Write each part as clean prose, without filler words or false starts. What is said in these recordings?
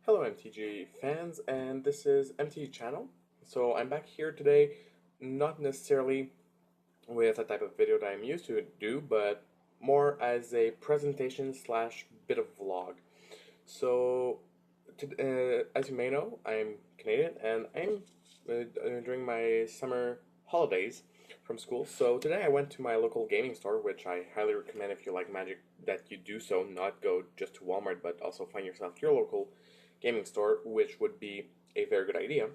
Hello MTG fans, and this is MTG channel. So I'm back here today, not necessarily with a type of video that I'm used to do, but more as a presentation slash bit of vlog. So, as you may know, I'm Canadian, and I'm during my summer holidays from school. So today I went to my local gaming store, which I highly recommend if you like Magic that you do so, not go just to Walmart, but also find yourself your local gaming store, which would be a very good idea.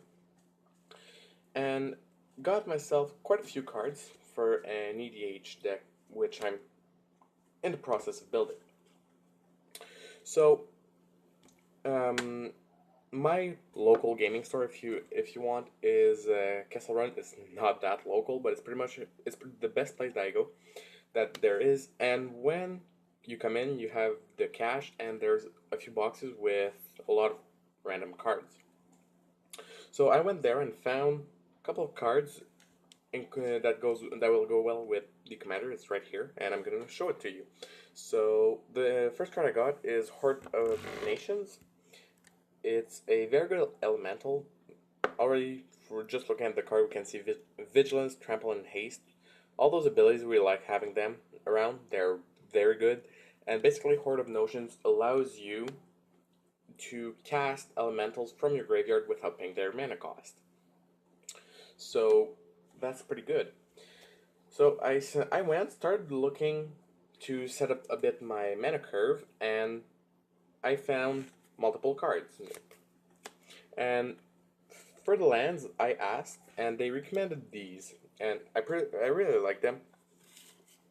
And got myself quite a few cards for an EDH deck, which I'm in the process of building. So, my local gaming store, if you want, is Kessel Run. It's not that local, but it's the best place that I go that there is. And when you come in, you have the cash, and there's a few boxes with a lot of random cards. So I went there and found a couple of cards that will go well with the commander. It's right here, and I'm gonna show it to you. So the first card I got is Heart of Nations. It's a very good elemental. Already, for just looking at the card, we can see Vigilance, Trample, and Haste. All those abilities, we like having them around. They're very good. And basically, Heart of Nations allows you to cast elementals from your graveyard without paying their mana cost. So that's pretty good. So I started looking to set up a bit my mana curve, and I found multiple cards. And for the lands, I asked, and they recommended these, and I really like them.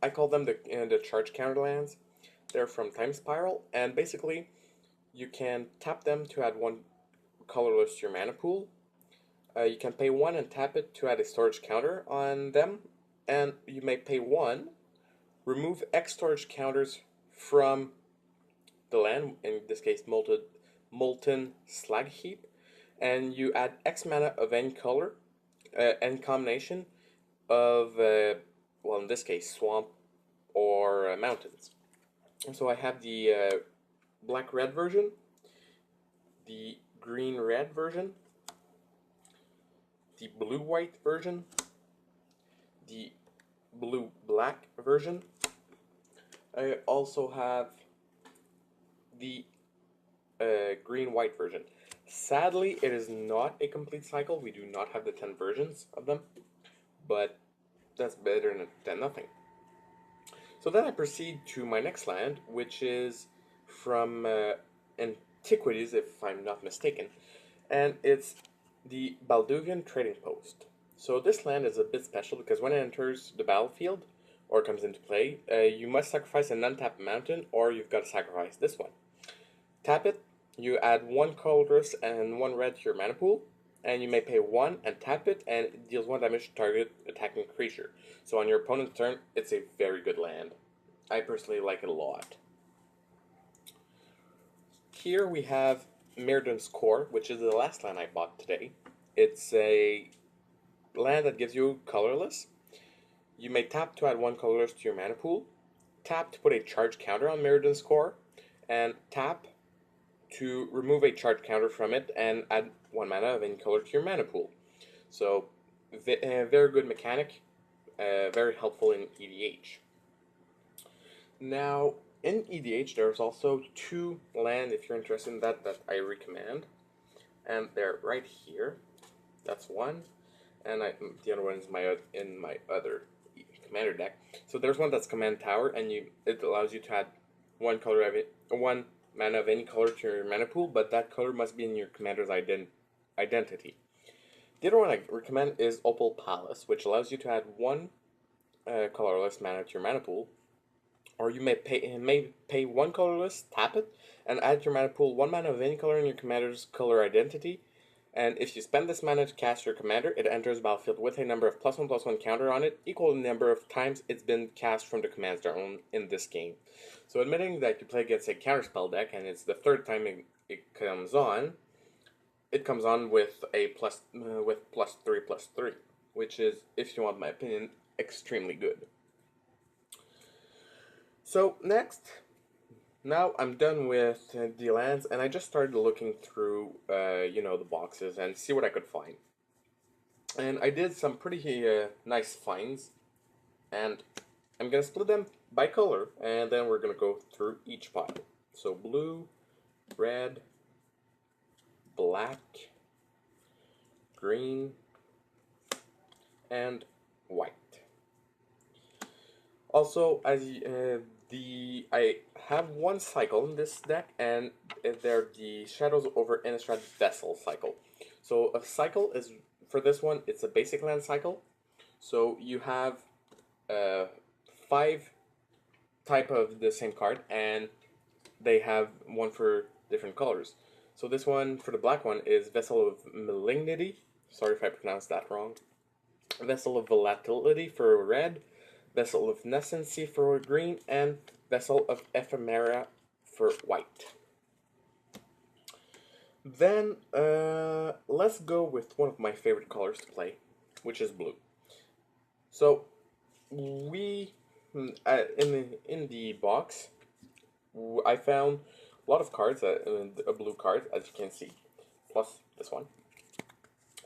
I call them the charge counter lands. They're from Time Spiral, and basically, you can tap them to add one colorless to your mana pool. You can pay one and tap it to add a storage counter on them, and you may pay one, remove X storage counters from the land, in this case Molten Slag Heap, and you add X mana of any color, any combination of, well, in this case, swamp or mountains. So I have the black-red version, the green-red version, the blue-white version, the blue-black version. I also have the green-white version. Sadly, it is not a complete cycle. We do not have the 10 versions of them, but that's better than nothing. So then I proceed to my next land, which is from Antiquities, if I'm not mistaken, and it's the Balduvian Trading Post. So this land is a bit special because when it enters the battlefield, or comes into play, you must sacrifice an untapped mountain, or you've got to sacrifice this one. Tap it, you add one colorless and one red to your mana pool, and you may pay one and tap it, and it deals 1 damage to target attacking creature. So on your opponent's turn, it's a very good land. I personally like it a lot. Here we have Mirrodin's Core, which is the last land I bought today. It's a land that gives you colorless. You may tap to add one colorless to your mana pool, tap to put a charge counter on Mirrodin's Core, and tap to remove a charge counter from it and add 1 mana of any color to your mana pool. So, very good mechanic, very helpful in EDH. Now, in EDH, there's also 2 land, if you're interested in that I recommend, and they're right here. That's one, and the other one is in my other commander deck. So there's one that's Command Tower, and it allows you to add one mana of any color to your mana pool, but that color must be in your commander's identity. The other one I recommend is Opal Palace, which allows you to add one colorless mana to your mana pool, or you may pay one colorless, tap it, and add to your mana pool 1 mana of any color in your commander's color identity. And if you spend this mana to cast your commander, it enters the battlefield with a number of +1/+1 counter on it, equal to the number of times it's been cast from the command zone in this game. So admitting that you play against a counterspell deck, and it's the 3rd time it comes on with a +3/+3, which is, if you want my opinion, extremely good. So next, Now I'm done with the lands, and I just started looking through, the boxes and see what I could find. And I did some pretty nice finds, and I'm gonna split them by color, and then we're gonna go through each pile. So blue, red, black, green, and white. Also, I have one cycle in this deck, and they're the Shadows over Innistrad Vessel cycle. So a cycle is, for this one, it's a basic land cycle. So you have uh, 5 type of the same card, and they have one for different colors. So this one, for the black one, is Vessel of Malignity. Sorry if I pronounced that wrong. Vessel of Volatility for red, Vessel of Nescency for green, and Vessel of Ephemera for white. Then, let's go with one of my favorite colors to play, which is blue. So, we, in the box, I found a lot of cards, a blue card, as you can see, plus this one.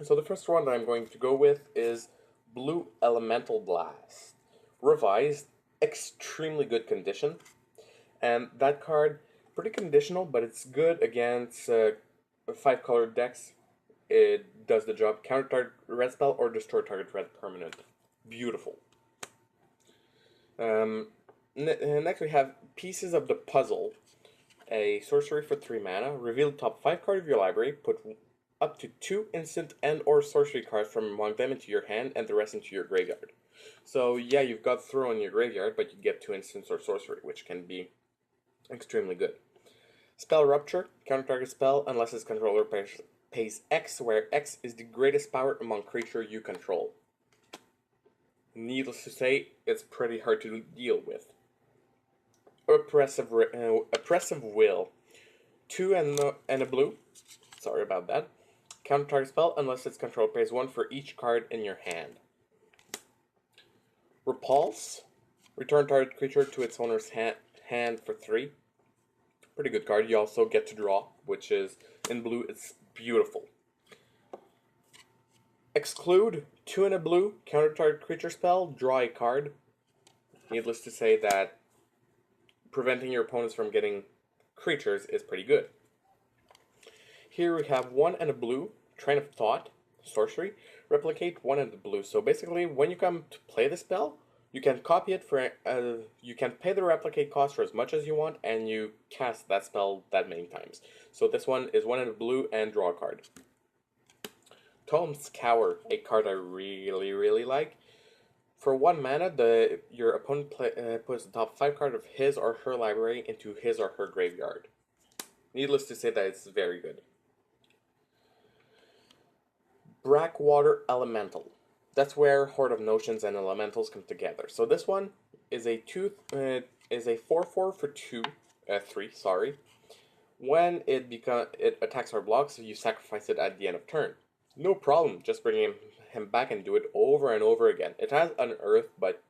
So the first one that I'm going to go with is Blue Elemental Blast. Revised, extremely good condition. And that card, pretty conditional, but it's good against 5-color decks. It does the job. Counter target red spell or destroy target red permanent. Beautiful. Next we have Pieces of the Puzzle. A sorcery for 3 mana. Reveal the top 5 card of your library. Put up to 2 instant and or sorcery cards from among them into your hand and the rest into your graveyard. So yeah, you've got throw in your graveyard, but you get 2 instants or sorcery, which can be extremely good. Spell Rupture, counter target spell unless its controller pays X, where X is the greatest power among creature you control. Needless to say, it's pretty hard to deal with. Oppressive Will, 2 and a blue. Sorry about that. Counter target spell unless its controller pays 1 for each card in your hand. Repulse, return target creature to its owner's hand for 3. Pretty good card. You also get to draw, which is, in blue, it's beautiful. Exclude, 2 and a blue, counter target creature spell, draw a card. Needless to say that preventing your opponents from getting creatures is pretty good. Here we have 1 and a blue, Train of Thought, sorcery, replicate 1 and a blue. So basically, when you come to play the spell, you can copy it for, you can pay the replicate cost for as much as you want, and you cast that spell that many times. So this one is 1 in a blue and draw a card. Tome's Cower, a card I really like. For 1 mana, your opponent puts the top 5 card of his or her library into his or her graveyard. Needless to say that it's very good. Brackwater Elemental. That's where Horde of Notions and Elementals come together. So this one is a 4/4 for 3. Sorry. When it attacks our blocks, you sacrifice it at the end of turn. No problem. Just bring him back and do it over and over again. It has Unearth, but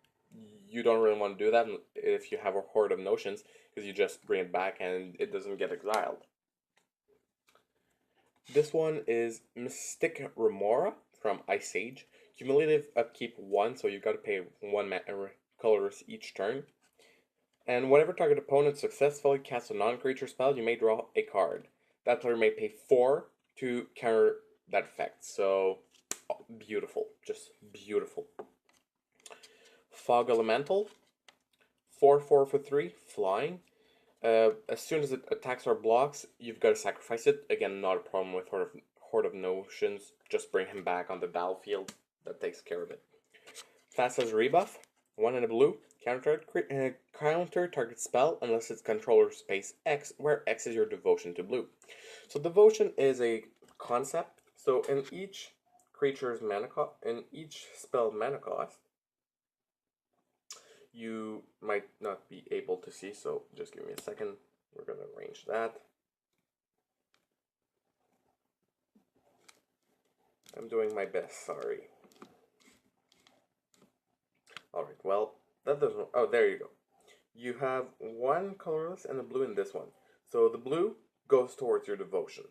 you don't really want to do that if you have a Horde of Notions, because you just bring it back and it doesn't get exiled. This one is Mystic Remora from Ice Age. Cumulative upkeep 1, so you've got to pay 1 colors each turn. And whenever target opponent successfully casts a non-creature spell, you may draw a card. That player may pay 4 to counter that effect. So, beautiful. Just beautiful. Fog Elemental. 4/4 for 3, flying. As soon as it attacks our blocks, you've got to sacrifice it. Again, not a problem with Horde of Notions. Just bring him back on the battlefield. That takes care of it. Thassa's Rebuff. 1 in a blue. Counter target spell unless its controller pays X, where X is your devotion to blue. So devotion is a concept. So in each creature's in each spell mana cost, you might not be able to see, so just give me a second. We're going to arrange that. I'm doing my best, sorry. Alright, well, that doesn't... Oh, there you go. You have one colorless and a blue in this one. So the blue goes towards your devotion.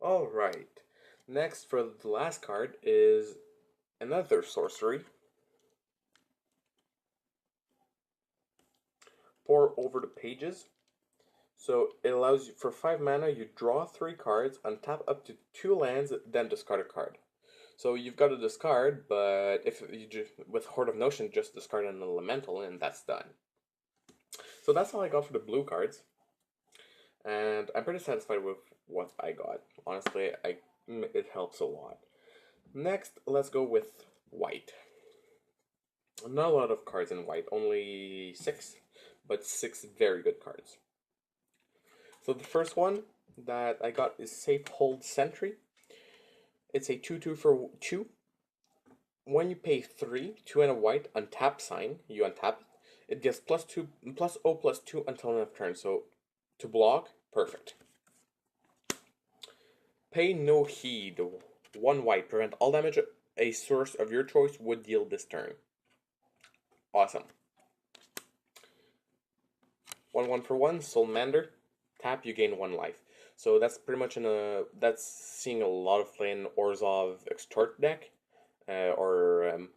Alright. Next, for the last card, is another sorcery. Pour over the pages. So it allows you, for 5 mana, you draw 3 cards, untap up to 2 lands, then discard a card. So you've got to discard, but if you just, with Horde of Notion, just discard an elemental and that's done. So that's all I got for the blue cards. And I'm pretty satisfied with what I got. Honestly, it helps a lot. Next, let's go with white. Not a lot of cards in white, only 6, but 6 very good cards. So the first one that I got is Safe Hold Sentry. It's a 2/2 for 2. When you pay 3, 2 and a white, untap sign, you untap it. It gets +2, +0/+2 until end of turn. So to block, perfect. Pay no heed. 1 white, prevent all damage a source of your choice would deal this turn. Awesome. 1/1 for 1, Soulmander. Tap, you gain 1 life. So that's pretty much that's seeing a lot of play in Orzhov Extort deck, or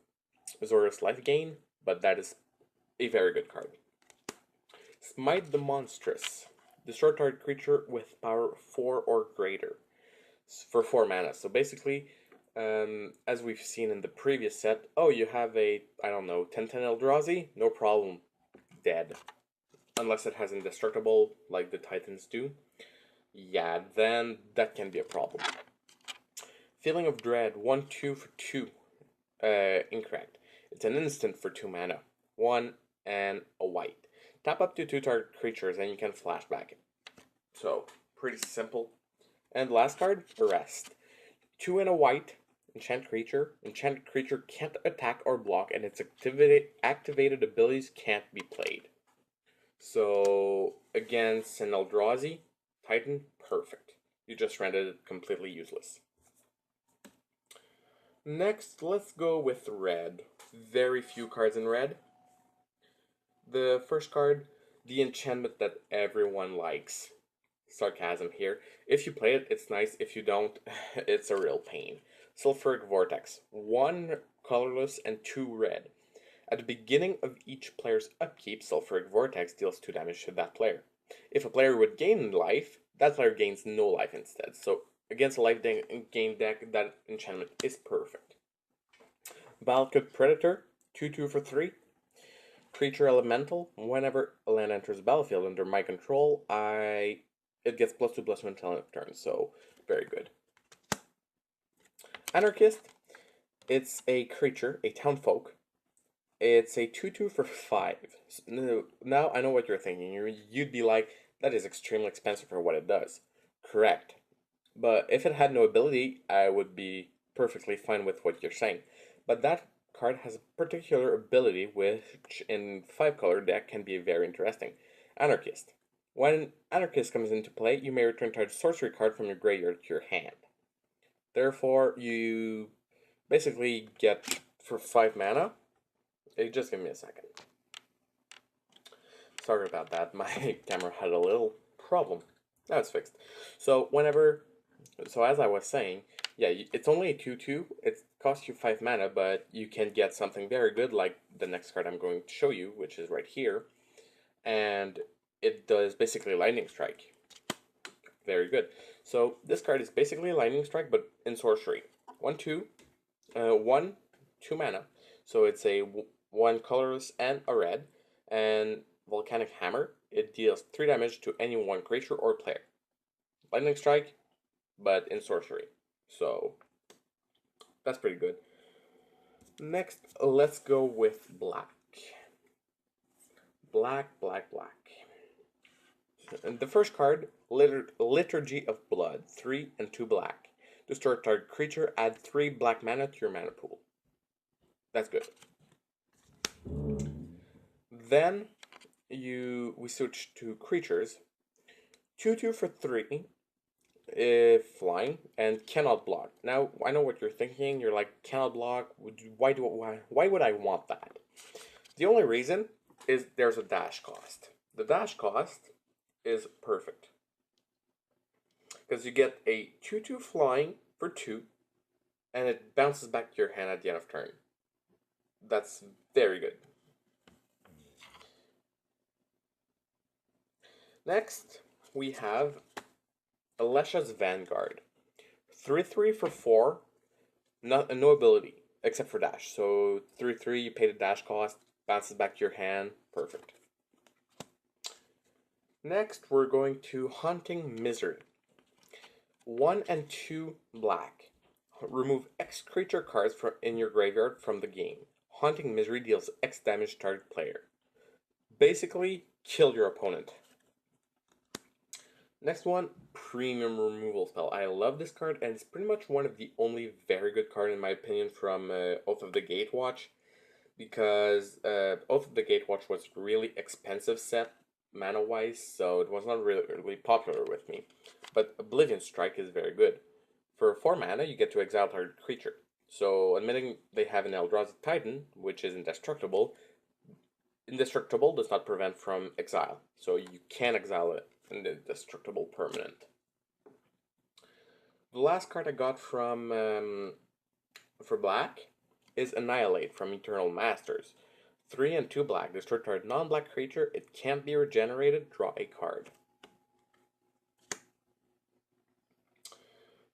Azorius Life Gain, but that is a very good card. Smite the Monstrous. Destroy target creature with power 4 or greater for 4 mana. So basically, as we've seen in the previous set, oh, you have a, I don't know, 10/10 Eldrazi? No problem. Dead. Unless it has indestructible, like the Titans do. Yeah, then that can be a problem. Feeling of Dread, 1/2 for 2. Incorrect. It's an instant for 2 mana. 1 and a white. Tap up to 2 target creatures and you can flashback it. So, pretty simple. And last card, Arrest. 2 and a white, enchant creature. Enchanted creature can't attack or block, and its activated abilities can't be played. So, against an Eldrazi Titan, perfect. You just rendered it completely useless. Next, let's go with red. Very few cards in red. The first card, the enchantment that everyone likes. Sarcasm here. If you play it, it's nice. If you don't, it's a real pain. Sulfuric Vortex. 1 colorless and 2 red. At the beginning of each player's upkeep, Sulfuric Vortex deals 2 damage to that player. If a player would gain life, that player gains no life instead. So against a life gain deck, that enchantment is perfect. Valakut Predator, 2/2 for 3. Creature Elemental. Whenever a land enters the battlefield under my control, it gets +2/+2 until end of turn. So very good. Anarchist. It's a creature, a townfolk. It's a 2/2 for 5. Now I know what you're thinking. You'd be like, that is extremely expensive for what it does. Correct. But if it had no ability, I would be perfectly fine with what you're saying. But that card has a particular ability which in 5-color deck can be very interesting. Anarchist. When Anarchist comes into play, you may return target sorcery card from your graveyard to your hand. Therefore, you basically get, for 5 mana, just give me a second. Sorry about that, my camera had a little problem. Now it's fixed. So as I was saying, yeah, it's only a 2/2. It costs you 5 mana, but you can get something very good like the next card I'm going to show you, which is right here. And it does basically Lightning Strike. Very good. So this card is basically a Lightning Strike, but in sorcery. 1/2, 1, 2 mana. So it's a 1 colorless and a red. And Volcanic Hammer. It deals 3 damage to any 1 creature or player. Lightning Strike, but in sorcery. So that's pretty good. Next, let's go with black. Black. And the first card, Liturgy of Blood, 3 and 2 black. Destroy target creature, add 3 black mana to your mana pool. That's good. Then we switch to creatures. 2/2 for 3. flying and cannot block. Now I know what you're thinking. You're like, cannot block. Why would I want that? The only reason is there's a dash cost. The dash cost is perfect because you get a 2/2 flying for 2, and it bounces back to your hand at the end of turn. That's very good. Next, we have Alesha's Vanguard. 3/3 for 4, no ability, except for dash. So 3/3, you pay the dash cost, bounces back to your hand, perfect. Next, we're going to Haunting Misery. 1 and 2 black. Remove X creature cards in your graveyard from the game. Haunting Misery deals X damage to target player. Basically, kill your opponent. Next one, Premium Removal Spell. I love this card, and it's pretty much one of the only very good card in my opinion from Oath of the Gatewatch, because Oath of the Gatewatch was really expensive set mana-wise, so it was not really popular with me. But Oblivion Strike is very good. For 4 mana, you get to exile target creature. So, admitting they have an Eldrazi Titan, which is indestructible, indestructible does not prevent from exile. So you can exile it. Indestructible permanent. The last card I got from for black is Annihilate from Eternal Masters. 3 and 2 black. Destroy target non-black creature. It can't be regenerated. Draw a card.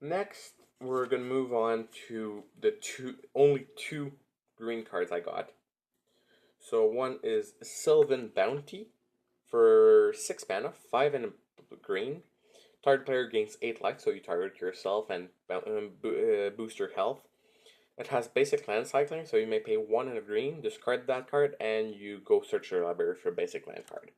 Next, we're gonna move on to the only two green cards I got. So one is Sylvan Bounty for 6 mana, 5 and a green. Target player gains 8 life, so you target yourself and boost your health. It has basic land cycling, so you may pay 1 and a green, discard that card, and you go search your library for a basic land card.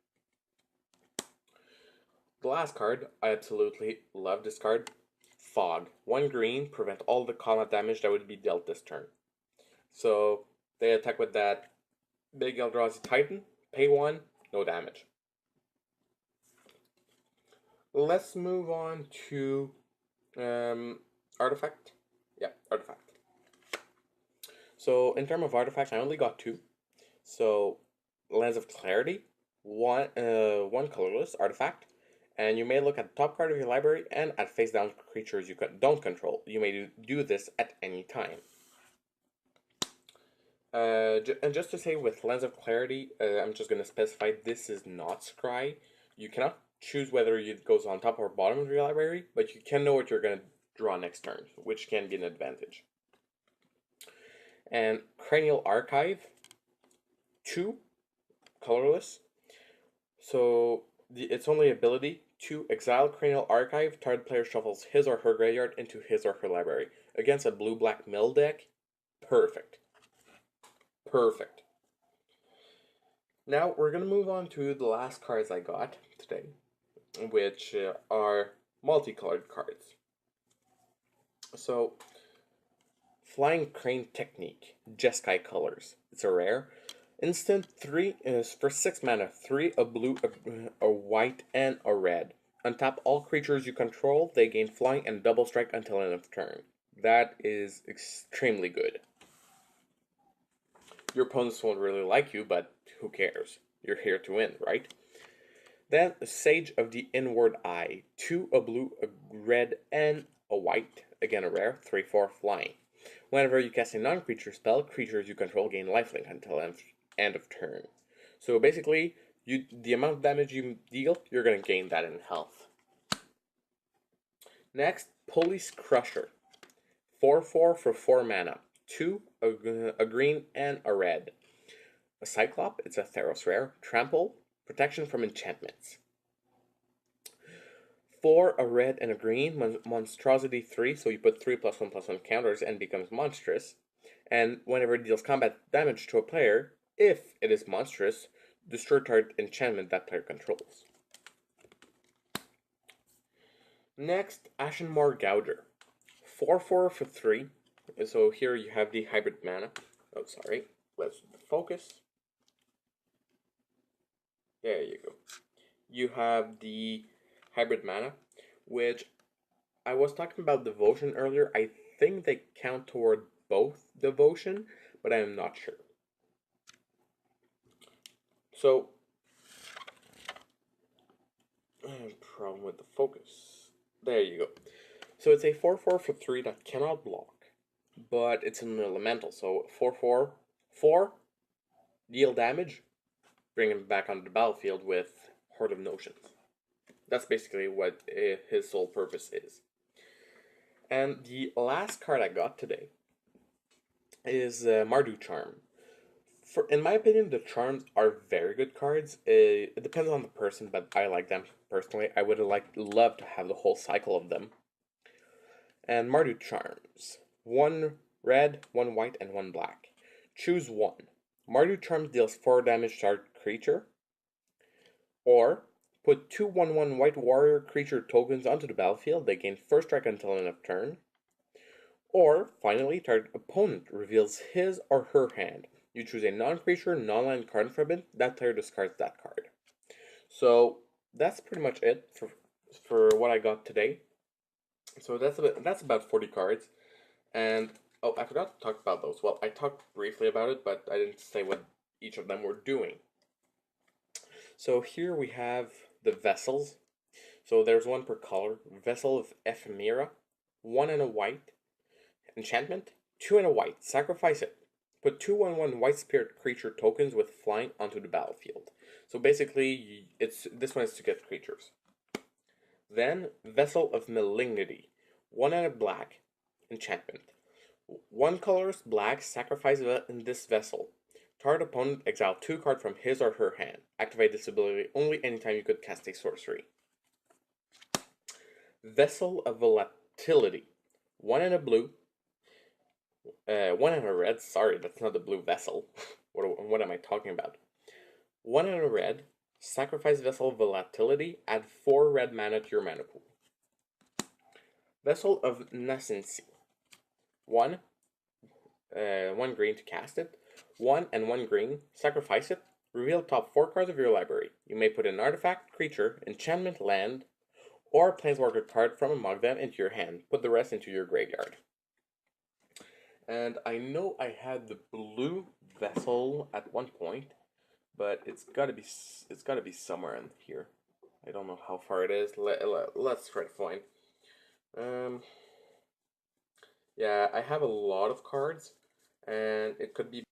The last card, I absolutely love this card. Fog. 1 green, prevent all the combat damage that would be dealt this turn. So, they attack with that big Eldrazi Titan, pay 1, no damage. Let's move on to Artifact. Yeah, Artifact. So, in terms of artifacts, I only got 2. So, Lens of Clarity, one colorless artifact, and you may look at the top card of your library and at face down creatures you don't control. You may do this at any time. And just to say, with Lens of Clarity, I'm just going to specify this is not Scry. You cannot choose whether it goes on top or bottom of your library, but you can know what you're going to draw next turn, which can be an advantage. And Cranial Archive, 2, colorless. So its only ability, to exile Cranial Archive, target player shuffles his or her graveyard into his or her library. Against a blue-black mill deck, perfect. Perfect. Now we're going to move on to the last cards I got today, which are multicolored cards. So, Flying Crane Technique, Jeskai Colors. It's a rare. Instant 3 is for 6 mana, 3, a blue, a white, and a red. Untap all creatures you control, they gain flying and double strike until end of turn. That is extremely good. Your opponents won't really like you, but who cares? You're here to win, right? Then, Sage of the Inward Eye. 2, a blue, a red, and a white. Again, a rare. 3/4 flying. Whenever you cast a non-creature spell, creatures you control gain lifelink until end of turn. So basically, the amount of damage you deal, you're going to gain that in health. Next, Police Crusher. 4/4 for 4 mana. 2, a green, and a red. A Cyclop, it's a Theros rare. Trample, protection from enchantments. 4, a red, and a green. Monstrosity 3, so you put 3+1/+1 counters and becomes monstrous. And whenever it deals combat damage to a player, if it is monstrous, destroy target enchantment that player controls. Next, Ashenmoor Gouger. 4/4 for 3. So here you have the hybrid mana. Oh, sorry. Let's focus. There you go. You have the hybrid mana, which I was talking about devotion earlier. I think they count toward both devotion, but I'm not sure. So, problem with the focus. There you go. So it's a 4/4 for 3 that cannot block, but it's an elemental. So 4/4, 4, deal damage, bring him back onto the battlefield with Horde of Notions. That's basically what his sole purpose is. And the last card I got today is Mardu Charm. In my opinion, the charms are very good cards. It depends on the person, but I like them personally. I would love to have the whole cycle of them. And Mardu Charms. 1 red, 1 white, and 1 black. Choose 1. Mardu Charms deals 4 damage to target creature. Or, put 2/1/1 white warrior creature tokens onto the battlefield. They gain first strike until end of turn. Or, finally, target opponent reveals his or her hand. You choose a non-creature, non-land card from it. That player discards that card. So, that's pretty much it for what I got today. So that's about 40 cards. And oh, I forgot to talk about those. Well, I talked briefly about it, but I didn't say what each of them were doing. So here we have the vessels. So there's one per color. Vessel of Ephemera, 1 and a white. Enchantment, 2 and a white. Sacrifice it. Put 2/1/1 white spirit creature tokens with flying onto the battlefield. So basically, this one is to get creatures. Then Vessel of Malignity, 1 and a black. Enchantment. 1 colorless black, sacrifice in this vessel. Target opponent exile 2 cards from his or her hand. Activate this ability only anytime you could cast a sorcery. Vessel of Volatility. 1 and a blue. 1 and a red. Sorry, that's not the blue vessel. what am I talking about? 1 and a red. Sacrifice Vessel of Volatility. Add 4 red mana to your mana pool. Vessel of Nascency. 1 green to cast it. 1 and 1 green. Sacrifice it. Reveal top 4 cards of your library. You may put an artifact, creature, enchantment, land, or planeswalker card from among them into your hand. Put the rest into your graveyard. And I know I had the blue vessel at one point, but it's gotta be somewhere in here. I don't know how far it is. Let's try to find. Yeah, I have a lot of cards, and it could be